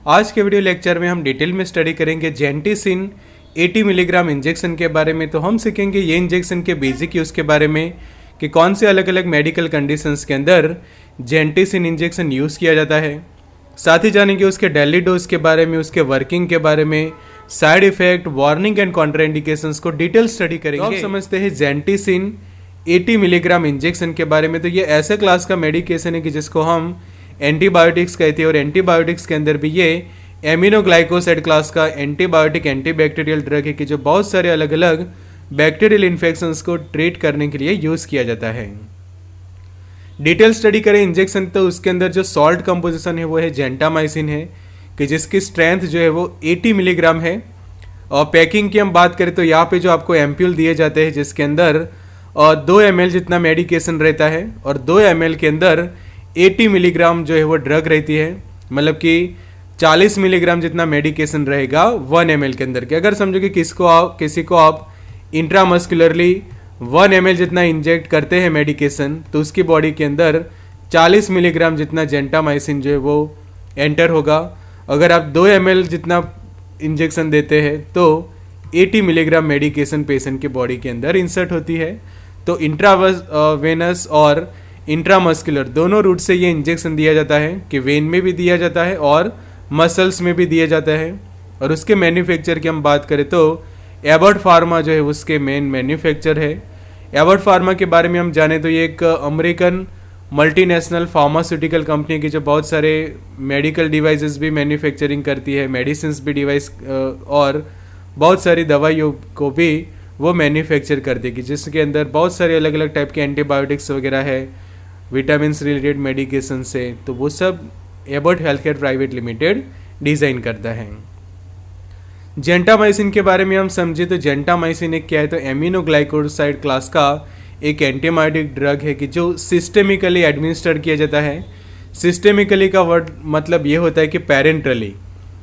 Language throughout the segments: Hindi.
आज के वीडियो लेक्चर में हम डिटेल में स्टडी करेंगे जेंटिसिन 80 मिलीग्राम इंजेक्शन के बारे में। तो हम सीखेंगे ये इंजेक्शन के बेसिक यूज़ के बारे में कि कौन से अलग अलग मेडिकल कंडीशंस के अंदर जेंटिसिन इंजेक्शन यूज़ किया जाता है। साथ ही जानेंगे उसके डेली डोज के बारे में, उसके वर्किंग के बारे में, side effect, warning and contraindications को डिटेल स्टडी करेंगे। तो आप समझते हैं जेंटिसिन 80 मिलीग्राम इंजेक्शन के बारे में। तो ये ऐसे क्लास का मेडिकेशन है कि जिसको हम एंटीबायोटिक्स कहते हैं, और एंटीबायोटिक्स के अंदर भी ये एमिनोग्लाइकोसाइड क्लास का एंटीबायोटिक एंटीबैक्टीरियल ड्रग है कि जो बहुत सारे अलग अलग बैक्टीरियल इन्फेक्शंस को ट्रीट करने के लिए यूज़ किया जाता है। डिटेल स्टडी करें इंजेक्शन तो उसके अंदर जो सॉल्ट कंपोजिशन है वो है जेंटामाइसिन है कि जिसकी स्ट्रेंथ जो है वो 80 मिलीग्राम है। और पैकिंग की हम बात करें तो यहाँ पे जो आपको एम्प्यूल दिए जाते हैं जिसके अंदर 2 ml जितना मेडिकेशन रहता है, और 2 ml के अंदर 80 मिलीग्राम जो है वो ड्रग रहती है, मतलब कि 40 मिलीग्राम जितना मेडिकेशन रहेगा 1 ml के अंदर के। अगर समझो कि किसी को आप इंट्रामस्कुलरली 1 ml जितना इंजेक्ट करते हैं मेडिकेशन, तो उसकी बॉडी के अंदर 40 मिलीग्राम जितना जेंटामाइसिन जो है वो एंटर होगा। अगर आप 2 ml जितना इंजेक्शन देते हैं तो 80 मिलीग्राम मेडिकेशन पेशेंट की बॉडी के अंदर इंसर्ट होती है। तो इंट्रावेनस और इंट्रामस्कुलर दोनों रूट से ये इंजेक्शन दिया जाता है कि वेन में भी दिया जाता है और मसल्स में भी दिया जाता है। और उसके मैन्युफैक्चर की हम बात करें तो एबॉट फार्मा जो है उसके मेन मैन्युफैक्चर है। एबॉट फार्मा के बारे में हम जाने तो ये एक अमेरिकन मल्टीनेशनल फार्मास्यूटिकल कंपनी की जो बहुत सारे मेडिकल डिवाइसेस भी मैन्युफैक्चरिंग करती है, मेडिसिन भी डिवाइस और बहुत सारी दवाइयों को भी वो मैन्युफैक्चर करती है, जिसके अंदर बहुत सारे अलग अलग टाइप के एंटीबायोटिक्स वगैरह है, विटामिन रिलेटेड मेडिकेशन से, तो वो सब Abbott health care private limited design करता है। जेंटामाइसिन के बारे में हम समझे तो जेंटामाइसिन एक क्या है, तो एमिनोग्लाइकोसाइड क्लास का एक एंटीबायोटिक ड्रग है कि जो सिस्टेमिकली एडमिनिस्टर किया जाता है। सिस्टेमिकली का वर्ड मतलब ये होता है कि पेरेंटरली,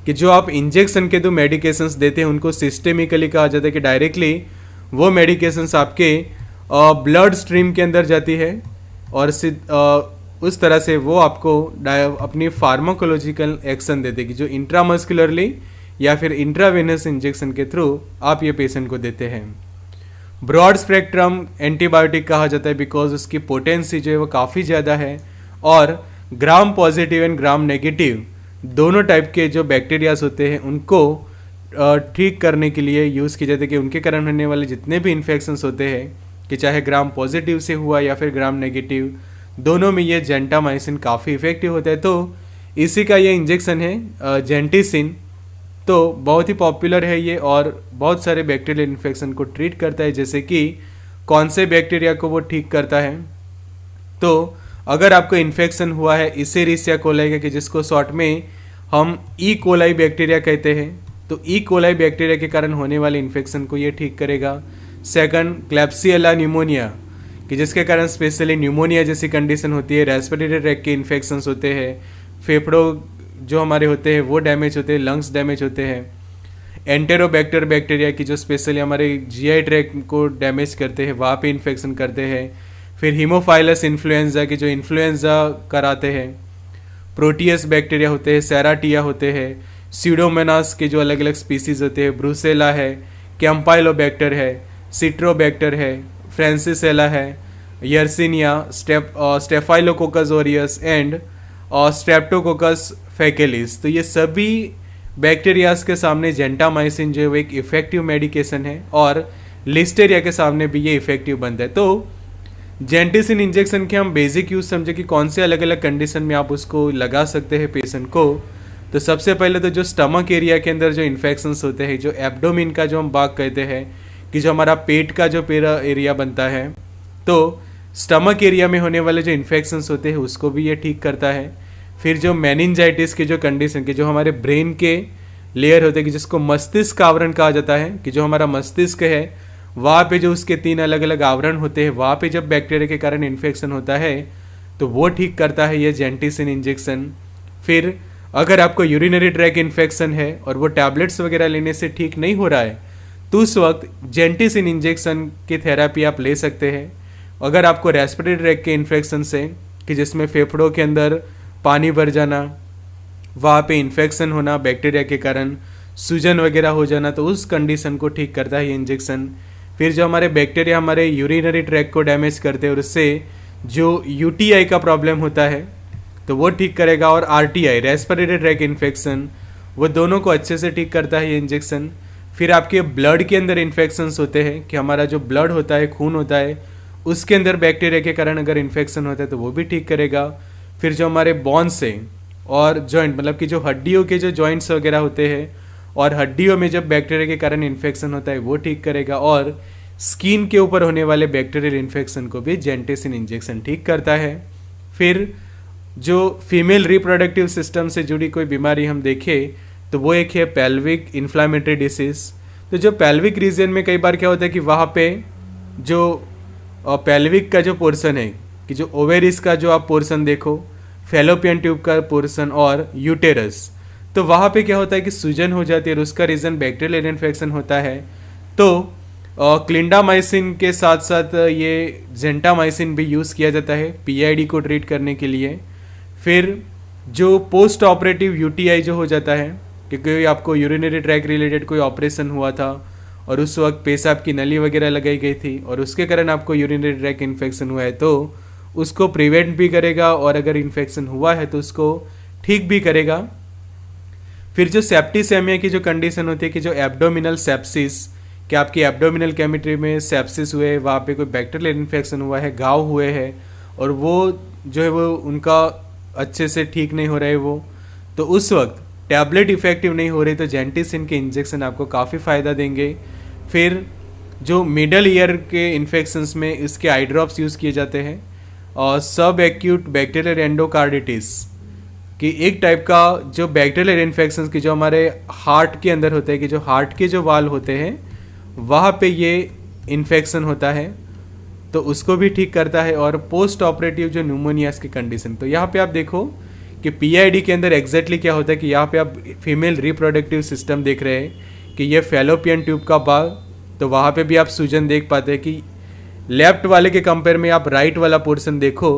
कि जो आप इंजेक्शन के 2 मेडिकेशंस देते हैं उनको सिस्टेमिकली कहा जाता है कि डायरेक्टली वो मेडिकेशंस आपके ब्लड स्ट्रीम के अंदर जाती है और उस तरह से वो आपको अपनी फार्माकोलॉजिकल एक्शन देते हैं कि जो इंट्रामस्कुलरली या फिर इंट्रावेनस इंजेक्शन के थ्रू आप ये पेशेंट को देते हैं। ब्रॉड स्पेक्ट्रम एंटीबायोटिक कहा जाता है बिकॉज उसकी पोटेंसी जो है वो काफ़ी ज़्यादा है, और gram positive and gram negative दोनों टाइप के जो बैक्टीरियाज होते हैं उनको ठीक करने के लिए यूज़ किए जाते हैं कि उनके कारण होने वाले जितने भी इन्फेक्शंस होते हैं कि चाहे ग्राम पॉजिटिव से हुआ या फिर ग्राम नेगेटिव, दोनों में ये जेंटामाइसिन काफ़ी इफेक्टिव होता है। तो इसी का ये इंजेक्शन है जेंटिसिन, तो बहुत ही पॉपुलर है ये और बहुत सारे बैक्टीरियल इन्फेक्शन को ट्रीट करता है। जैसे कि कौन से बैक्टीरिया को वो ठीक करता है, तो अगर आपको इन्फेक्शन हुआ है इसेरिसिया कोलाई का, कि जिसको शॉर्ट में हम ई कोलाई बैक्टीरिया कहते हैं, तो ई कोलाई बैक्टीरिया के कारण होने वाले इन्फेक्शन को ये ठीक करेगा। सेकंड, क्लैप्सियला न्यूमोनिया, कि जिसके कारण स्पेशली न्यूमोनिया जैसी कंडीशन होती है, रेस्पिरेटरी ट्रैक के इन्फेक्शंस होते हैं, फेफड़ों जो हमारे होते हैं वो डैमेज होते हैं, लंग्स डैमेज होते हैं। एंटेरोबैक्टर बैक्टीरिया की जो स्पेशली हमारे जीआई ट्रैक को डैमेज करते हैं, वहाँ पे इन्फेक्शन करते हैं। फिर हीमोफाइलस इन्फ्लुएंजा की जो इन्फ्लुएंजा कराते हैं। प्रोटियस बैक्टीरिया होते हैं, सेराटिया होते हैं, सीडोमोनास के जो अलग अलग स्पीसीज होते हैं, ब्रूसेला है, कैम्पाइलोबैक्टर है, सिट्रोबैक्टर है, फ्रांसिसेला है, Yersinia, Staphylococcus aureus and Streptococcus faecalis. तो ये सभी बैक्टीरियाज के सामने जेंटामाइसिन जो है वो एक इफेक्टिव मेडिकेशन है, और लिस्टेरिया के सामने भी ये इफेक्टिव बनता है। तो जेंटिसिन इंजेक्शन के हम बेसिक यूज समझे कि कौन से अलग अलग कंडीशन में आप उसको लगा सकते हैं पेशेंट को। तो सबसे पहले तो जो स्टमक एरिया के अंदर जो इन्फेक्शंस होते हैं, जो एब्डोमिन का जो हम भाग कहते हैं कि जो हमारा पेट का जो पेरा एरिया बनता है, तो स्टमक एरिया में होने वाले जो इन्फेक्शंस होते हैं उसको भी ये ठीक करता है। फिर जो मेनिंजाइटिस की जो कंडीशन के जो हमारे ब्रेन के लेयर होते हैं कि जिसको मस्तिष्क आवरण कहा जाता है, कि जो हमारा मस्तिष्क है वहाँ पे जो उसके 3 अलग अलग आवरण होते हैं, वहाँ पे जब बैक्टीरिया के कारण इन्फेक्शन होता है तो वो ठीक करता है ये जेंटिसिन इंजेक्शन। फिर अगर आपको यूरिनरी ट्रैक इन्फेक्शन है और वो टैबलेट्स वगैरह लेने से ठीक नहीं हो रहा है, तो उस वक्त जेंटिसिन इंजेक्शन की थेरेपी आप ले सकते हैं। अगर आपको रेस्पिरेटरी ट्रैक के इन्फेक्शन से, कि जिसमें फेफड़ों के अंदर पानी भर जाना, वहाँ पे इन्फेक्शन होना बैक्टीरिया के कारण, सूजन वगैरह हो जाना, तो उस कंडीशन को ठीक करता है ये इंजेक्शन। फिर जो हमारे बैक्टीरिया हमारे यूरिनरी ट्रैक को डैमेज करते हैं और उससे जो यूटीआई का प्रॉब्लम होता है तो वो ठीक करेगा, और आरटीआई रेस्पिरेटरी ट्रैक इन्फेक्शन, वो दोनों को अच्छे से ठीक करता है ये इंजेक्शन। फिर आपके ब्लड के अंदर इन्फेक्शंस होते हैं कि हमारा जो ब्लड होता है, खून होता है, उसके अंदर बैक्टीरिया के कारण अगर इन्फेक्शन होता है तो वो भी ठीक करेगा। फिर जो हमारे बोन्स है और जॉइंट, मतलब कि जो हड्डियों के जो जॉइंट्स वगैरह होते हैं और हड्डियों में जब बैक्टीरिया के कारण इन्फेक्शन होता है वो ठीक करेगा, और स्किन के ऊपर होने वाले बैक्टीरियल इन्फेक्शन को भी जेंटिसिन इंजेक्शन ठीक करता है। फिर जो फीमेल रिप्रोडक्टिव सिस्टम से जुड़ी कोई बीमारी हम देखें तो वो एक है पेल्विक इन्फ्लामेटरी डिसीज। तो जो पेल्विक रीजन में कई बार क्या होता है कि वहाँ पे जो पेल्विक का जो पोर्शन है, कि जो ओवेरिस का जो आप पोर्शन देखो, फैलोपियन ट्यूब का पोर्शन और यूटेरस, तो वहाँ पे क्या होता है कि सूजन हो जाती है और उसका रीज़न बैक्टीरियल इन्फेक्शन होता है। तो क्लिंडामाइसिन के साथ साथ ये जेंटामाइसिन भी यूज़ किया जाता है पीआईडी को ट्रीट करने के लिए। फिर जो पोस्ट ऑपरेटिव यूटीआई जो हो जाता है, क्योंकि आपको यूरिनरी ट्रैक रिलेटेड कोई ऑपरेशन हुआ था और उस वक्त पेशाब की नली वगैरह लगाई गई थी और उसके कारण आपको यूरिनरी ट्रैक इन्फेक्शन हुआ है, तो उसको प्रिवेंट भी करेगा, और अगर इन्फेक्शन हुआ है तो उसको ठीक भी करेगा। फिर जो सेप्टिसेमिया की जो कंडीशन होती है कि जो एब्डोमिनल सेप्सिस, कि आपकी एब्डोमिनल कैविटी में सेप्सिस हुए, वहाँ पे कोई बैक्टीरियल इन्फेक्शन हुआ है, घाव हुए हैं और वो जो है वो उनका अच्छे से ठीक नहीं हो रहा है वो, तो उस वक्त टैबलेट इफेक्टिव नहीं हो रही तो जेंटिसिन के इंजेक्शन आपको काफ़ी फ़ायदा देंगे। फिर जो मिडल ईयर के इन्फेक्शंस में इसके आई ड्रॉप्स यूज़ किए जाते हैं, और सब एक्यूट बैक्टीरियल एंडोकार्डिटिस कि एक टाइप का जो बैक्टीरियल इन्फेक्शंस की जो हमारे हार्ट के अंदर होते हैं, कि जो हार्ट के जो वाल होते हैं वहाँ पे ये इन्फेक्शन होता है तो उसको भी ठीक करता है। और पोस्ट ऑपरेटिव जो न्यूमोनियास की कंडीशन, तो यहाँ पे आप देखो कि पीआईडी के अंदर एग्जैक्टली क्या होता है कि यहाँ पे आप फीमेल रिप्रोडक्टिव सिस्टम देख रहे हैं कि ये फैलोपियन ट्यूब का भाग, तो वहाँ पे भी आप सूजन देख पाते हैं कि लेफ्ट वाले के कंपेयर में आप राइट वाला पोर्शन देखो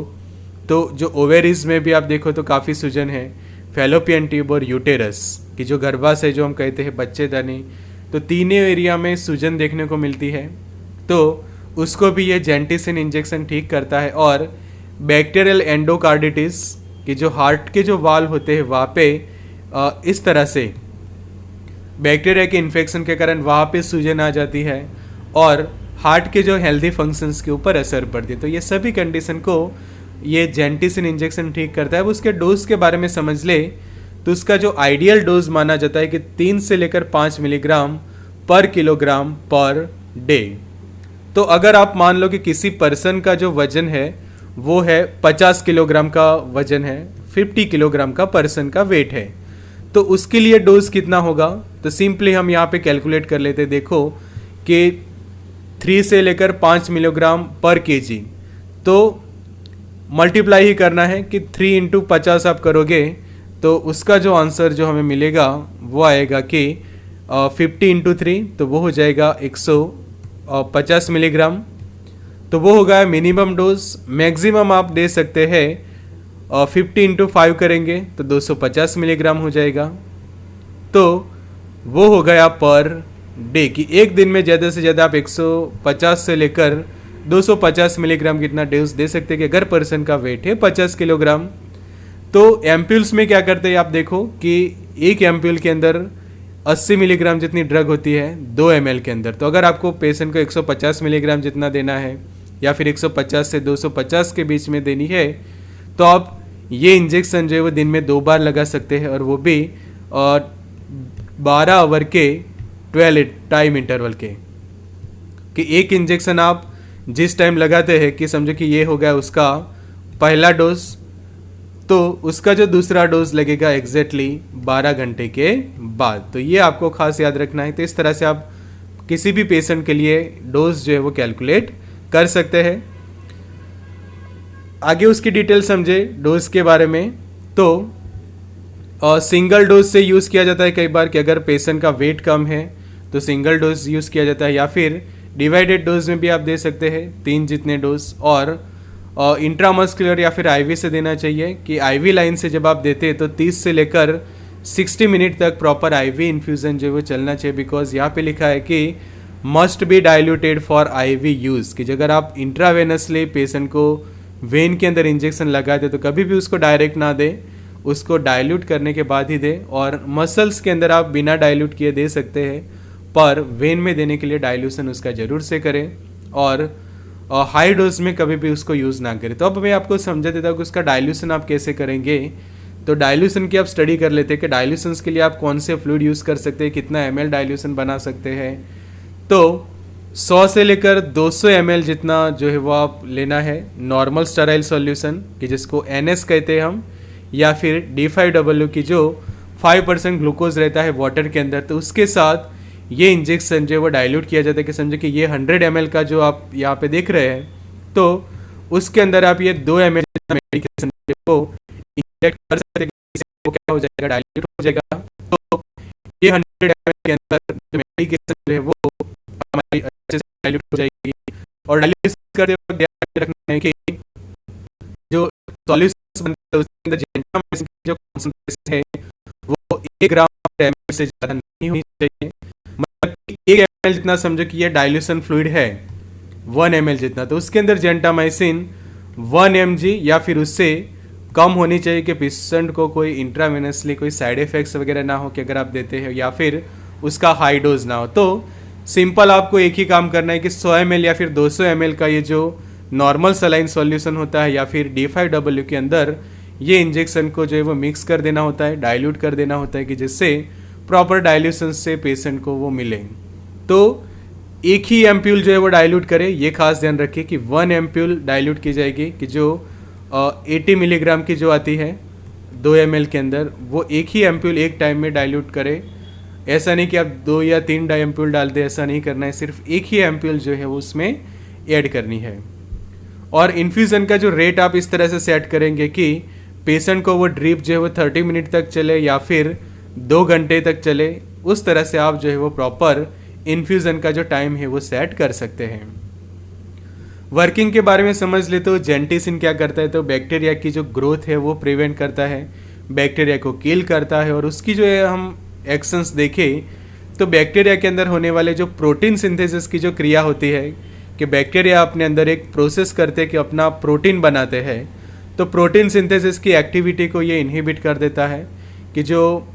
तो जो ओवेरीज में भी आप देखो तो काफ़ी सूजन है। फैलोपियन ट्यूब और यूटेरस की जो गर्भाशय जो हम कहते हैं बच्चेदानी, तो तीनों एरिया में सूजन देखने को मिलती है, तो उसको भी ये जेंटिसिन इंजेक्शन ठीक करता है। और बैक्टीरियल एंडोकार्डिटिस कि जो हार्ट के जो वाल होते हैं वहाँ पे इस तरह से बैक्टीरिया के इन्फेक्शन के कारण वहाँ पे सूजन आ जाती है और हार्ट के जो हेल्दी फंक्शंस के ऊपर असर पड़ती है, तो ये सभी कंडीशन को ये जेंटिसिन इंजेक्शन ठीक करता है। अब उसके डोज के बारे में समझ ले तो उसका जो आइडियल डोज माना जाता है कि 3 से लेकर 5 मिलीग्राम पर किलोग्राम पर डे। तो अगर आप मान लो कि किसी पर्सन का जो वजन है वो है 50 किलोग्राम का वजन है, 50 किलोग्राम का पर्सन का वेट है, तो उसके लिए डोज कितना होगा, तो सिंपली हम यहाँ पे कैलकुलेट कर लेते। देखो कि 3 से लेकर 5 मिलीग्राम पर केजी, तो मल्टीप्लाई ही करना है कि 3 इंटू 50 आप करोगे तो उसका जो आंसर जो हमें मिलेगा वो आएगा कि 50 इंटू 3, तो वो हो जाएगा 150 मिलीग्राम। तो वो होगा मिनिमम डोज। मैक्सिमम आप दे सकते हैं 50 इंटू 5 करेंगे तो 250 मिलीग्राम हो जाएगा। तो वो हो गया पर डे कि एक दिन में ज़्यादा से ज़्यादा आप 150 से लेकर 250 मिलीग्राम कितना डोज दे सकते हैं कि अगर पर्सन का वेट है 50 किलोग्राम। तो एम्प्यूल्स में क्या करते हैं आप देखो कि एक एम्प्यूल के अंदर 80 मिलीग्राम जितनी ड्रग होती है 2 ml के अंदर। तो अगर आपको पेशेंट को 150 मिलीग्राम जितना देना है या फिर 150 से 250 के बीच में देनी है तो आप ये इंजेक्शन जो है वो दिन में 2 बार लगा सकते हैं, और वो भी 12 आवर के 12 टाइम इंटरवल के, कि एक इंजेक्शन आप जिस टाइम लगाते हैं कि समझो कि ये हो गया उसका पहला डोज, तो उसका जो दूसरा डोज लगेगा एग्जैक्टली 12 घंटे के बाद। तो ये आपको खास याद रखना है। तो इस तरह से आप किसी भी पेशेंट के लिए डोज जो है वो कैलकुलेट कर सकते हैं। आगे उसकी डिटेल समझे डोज के बारे में। तो सिंगल डोज से यूज़ किया जाता है कई बार कि अगर पेशेंट का वेट कम है तो सिंगल डोज यूज़ किया जाता है, या फिर डिवाइडेड डोज में भी आप दे सकते हैं 3 जितने डोज। और इंट्रामस्कुलर या फिर आईवी से देना चाहिए कि आईवी लाइन से जब आप देते हैं तो 30 से लेकर 60 मिनट तक प्रॉपर आईवी इन्फ्यूज़न जो है वो चलना चाहिए, बिकॉज यहाँ पे लिखा है कि must be diluted for IV use, कि अगर आप इंट्रावेनसली पेशेंट को वेन के अंदर इंजेक्शन लगाते तो कभी भी उसको डायरेक्ट ना दे, उसको डाइल्यूट करने के बाद ही दे। और मसल्स के अंदर आप बिना डाइल्यूट किए दे सकते हैं, पर वेन में देने के लिए डाइल्यूशन उसका ज़रूर से करें और हाई डोज में कभी भी उसको यूज़ ना करें। तो अब मैं आपको समझा देता हूँ कि उसका डाइल्यूशन आप कैसे करेंगे। तो डाइल्यूशन की आप स्टडी कर लेते हैं कि डाइल्यूशंस के लिए आप कौन से फ्लूइड यूज़ कर सकते हैं, कितना ml डाइल्यूशन बना सकते हैं। तो 100 से लेकर 200 ml जितना जो है वो आप लेना है नॉर्मल स्टेराइल सॉल्यूशन, कि जिसको NS कहते हैं हम, या फिर D5W की जो 5% ग्लूकोज रहता है वाटर के अंदर, तो उसके साथ ये इंजेक्शन जो है वो डाइल्यूट किया जाता है। कि समझे कि ये 100 ml का जो आप यहाँ पे देख रहे हैं, तो उसके अंदर आप ये 2 ml मेडिकेशन को इंजेक्ट कर सकते हैं, वो क्या हो जाएगा, डाइल्यूट हो जाएगा। तो ये 100 ml के अंदर जो मेडिकेशन जो है वो हमारी अच्छे से डाइल्यूट हो जाएगी। और डाइल्यूट करते वक्त ध्यान रखना है कि जो सॉल्यूशन बनता है उसके अंदर जेंटामाइसिन की जो कॉन्सेंट्रेशन है वो 1 ग्राम ml से ज़्यादा नहीं होनी चाहिए। मतलब 1 ml जितना समझो कि ये डाइल्यूशन फ्लूइड है 1 ml जितना, तो उसके अंदर जेंटामाइसिन 1 mg या फिर उससे कम होनी चाहिए कि पेशेंट को कोई इंट्रावेनसली कोई साइड इफेक्ट्स वगैरह ना हो कि अगर आप देते हैं, या फिर उसका हाई डोज ना हो। तो सिंपल आपको एक ही काम करना है कि 100 ml या फिर 200 ml का ये जो नॉर्मल सलाइन सॉल्यूशन होता है या फिर D5W के अंदर ये इंजेक्शन को जो है वो मिक्स कर देना होता है, डाइल्यूट कर देना होता है, कि जिससे प्रॉपर डाइल्यूशन से पेशेंट को वो मिले। तो एक ही एम्प्यूल जो है वो डाइल्यूट करें, ये खास ध्यान रखिए कि 1 एम्प्यूल डाइल्यूट की जाएगी, कि जो 80 मिलीग्राम की जो आती है 2 ml के अंदर, वो एक ही एम्प्यूल एक टाइम में डाइल्यूट करें। ऐसा नहीं कि आप 2 या 3 एम्प्यूल डाल दें, ऐसा नहीं करना है, सिर्फ एक ही एम्प्यूल जो है वो उसमें ऐड करनी है। और इन्फ्यूज़न का जो रेट आप इस तरह से सेट करेंगे कि पेशेंट को वो ड्रिप जो है वो 30 मिनट तक चले या फिर 2 घंटे तक चले, उस तरह से आप जो है वो प्रॉपर इन्फ्यूज़न का जो टाइम है वो सेट कर सकते हैं। वर्किंग के बारे में समझ ले तो जेंटिसिन क्या करता है, तो बैक्टीरिया की जो ग्रोथ है वो प्रिवेंट करता है, बैक्टीरिया को किल करता है। और उसकी जो है हम एक्शंस देखें तो बैक्टीरिया के अंदर होने वाले जो प्रोटीन सिंथेसिस की जो क्रिया होती है, कि बैक्टीरिया अपने अंदर एक प्रोसेस करते हैं कि अपना प्रोटीन बनाते हैं, तो प्रोटीन सिंथेसिस की एक्टिविटी को ये इनहिबिट कर देता है, कि जो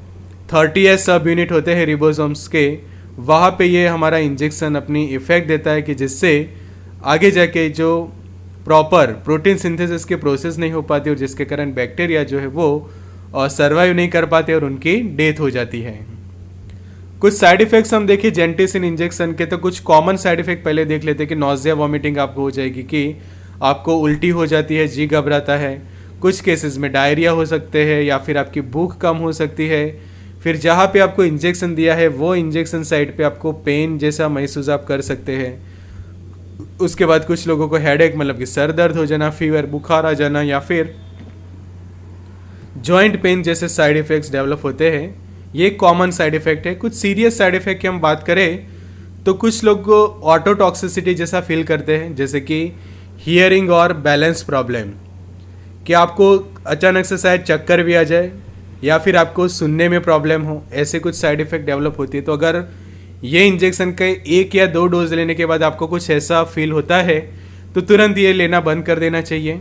30S सब यूनिट होते हैं रिबोसोम्स के, वहाँ पे ये हमारा इंजेक्शन अपनी इफेक्ट देता है, कि जिससे आगे जाके जो प्रॉपर प्रोटीन सिंथेसिस के प्रोसेस नहीं हो पाती और जिसके कारण बैक्टीरिया जो है वो सर्वाइव नहीं कर पाते और उनकी डेथ हो जाती है। कुछ साइड इफेक्ट्स हम देखिए जेंटिसिन इंजेक्शन के, तो कुछ कॉमन साइड इफेक्ट पहले देख लेते हैं कि नॉजिया वॉमिटिंग आपको हो जाएगी, कि आपको उल्टी हो जाती है, जी घबराता है, कुछ केसेस में डायरिया हो सकते हैं, या फिर आपकी भूख कम हो सकती है। फिर जहाँ पे आपको इंजेक्शन दिया है वो इंजेक्शन साइट पे आपको पेन जैसा महसूस आप कर सकते हैं। उसके बाद कुछ लोगों को हेडेक मतलब कि सर दर्द हो जाना, फीवर बुखार आ जाना, या फिर जॉइंट पेन जैसे साइड इफ़ेक्ट्स डेवलप होते हैं। ये कॉमन साइड इफ़ेक्ट है। कुछ सीरियस साइड इफ़ेक्ट की हम बात करें तो कुछ लोग को ऑटोटॉक्सिसिटी जैसा फील करते हैं, जैसे कि हियरिंग और बैलेंस प्रॉब्लम, कि आपको अचानक से शायद चक्कर भी आ जाए या फिर आपको सुनने में प्रॉब्लम हो, ऐसे कुछ साइड इफ़ेक्ट डेवलप होती है। तो अगर ये इंजेक्शन के 1 या 2 डोज लेने के बाद आपको कुछ ऐसा फील होता है तो तुरंत ये लेना बंद कर देना चाहिए।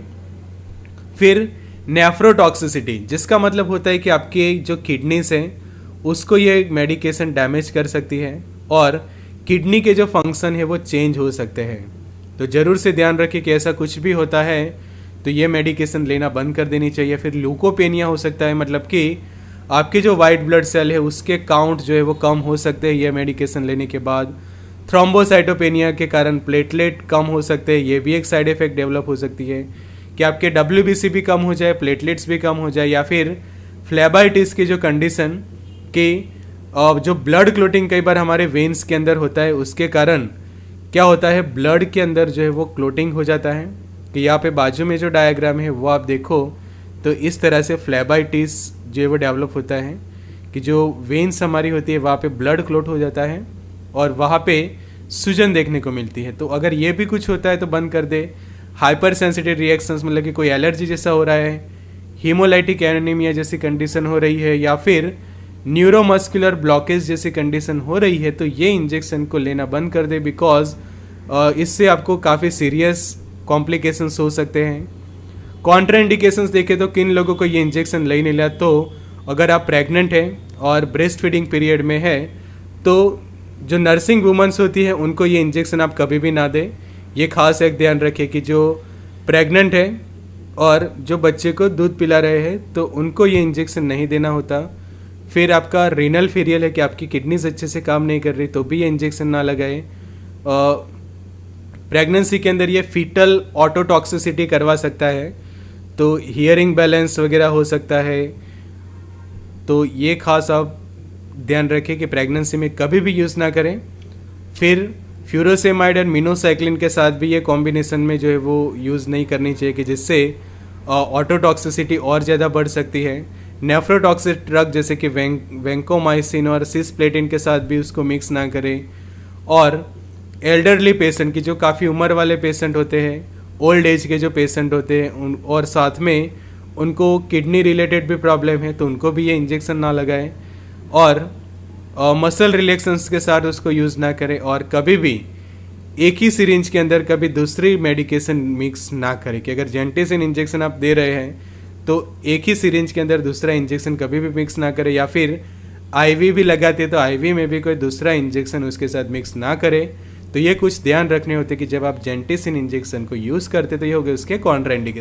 फिर नेफ्रोटॉक्सिसिटी, जिसका मतलब होता है कि आपके जो किडनीज हैं उसको ये मेडिकेशन डैमेज कर सकती है और किडनी के जो फंक्शन है वो चेंज हो सकते हैं। तो ज़रूर से ध्यान रखिए कि ऐसा कुछ भी होता है तो ये मेडिकेशन लेना बंद कर देनी चाहिए। फिर ल्यूकोपेनिया हो सकता है, मतलब कि आपके जो वाइट ब्लड सेल है उसके काउंट जो है वो कम हो सकते हैं ये मेडिकेशन लेने के बाद। थ्रोम्बोसाइटोपेनिया के कारण प्लेटलेट कम हो सकते हैं, ये भी एक साइड इफ़ेक्ट डेवलप हो सकती है कि आपके WBC भी कम हो जाए, प्लेटलेट्स भी कम हो जाए। या फिर फ्लेबाइटिस की जो कंडीशन कि जो ब्लड क्लोटिंग कई बार हमारे वेन्स के अंदर होता है, उसके कारण क्या होता है ब्लड के अंदर जो है वो क्लोटिंग हो जाता है। कि यहाँ पे बाजू में जो डायग्राम है वो आप देखो तो इस तरह से फ्लेबाइटिस जो है वो डेवलप होता है कि जो वेन्स हमारी होती है वहाँ पे ब्लड क्लोट हो जाता है और वहाँ पे सूजन देखने को मिलती है। तो अगर ये भी कुछ होता है तो बंद कर दे। हाइपर सेंसिटिव रिएक्शंस मतलब कि कोई एलर्जी जैसा हो रहा है, हीमोलाइटिक एनीमिया जैसी कंडीशन हो रही है, या फिर न्यूरोमस्कुलर ब्लॉकेज जैसी कंडीशन हो रही है, तो ये इंजेक्शन को लेना बंद कर दे, बिकॉज इससे आपको काफ़ी सीरियस कॉम्प्लिकेशंस हो सकते हैं। कॉन्ट्राइंडिकेशंस देखें तो किन लोगों को ये इंजेक्शन ले नहीं लिया, तो अगर आप प्रेग्नेंट हैं और ब्रेस्ट फीडिंग पीरियड में है तो जो नर्सिंग वुमेंस होती है उनको ये इंजेक्शन आप कभी भी ना दें। ये खास एक ध्यान रखें कि जो प्रेग्नेंट है और जो बच्चे को दूध पिला रहे हैं तो उनको ये इंजेक्शन नहीं देना होता। फिर आपका रीनल फेलियर है कि आपकी किडनीज अच्छे से काम नहीं कर रही तो भी ये इंजेक्शन ना लगाए। प्रेगनेंसी के अंदर ये फीटल ऑटोटॉक्सिसिटी करवा सकता है, तो हियरिंग बैलेंस वगैरह हो सकता है। तो ये खास आप ध्यान रखें कि प्रेगनेंसी में कभी भी यूज़ ना करें। फिर फ्यूरोसेमाइड और मिनोसाइक्लिन के साथ भी ये कॉम्बिनेशन में जो है वो यूज़ नहीं करनी चाहिए कि जिससे ऑटोटॉक्सिसिटी और ज़्यादा बढ़ सकती है। नेफ्रोटॉक्सिक ड्रग जैसे कि वेंकोमाइसिन और सिस्प्लेटिन के साथ भी उसको मिक्स ना करें। और एल्डरली पेशेंट की जो काफ़ी उम्र वाले पेशेंट होते हैं, ओल्ड एज के जो पेशेंट होते हैं और साथ में उनको किडनी रिलेटेड भी प्रॉब्लम है तो उनको भी ये इंजेक्शन ना लगाएं। और मसल रिलैक्सेंस के साथ उसको यूज़ ना करें, और कभी भी एक ही सिरिंज के अंदर कभी दूसरी मेडिकेशन मिक्स ना करें कि अगर जेंटिसिन इंजेक्शन आप दे रहे हैं तो एक ही सिरिंज के अंदर दूसरा इंजेक्शन कभी भी मिक्स ना करें, या फिर आईवी भी लगाते तो आईवी में भी कोई दूसरा इंजेक्शन उसके साथ मिक्स ना करें। तो ये कुछ ध्यान रखने होते कि जब आप जेंटिसिन इंजेक्शन को यूज़ करते तो ये हो गए उसके कॉन्ट्राइंडिकेशन।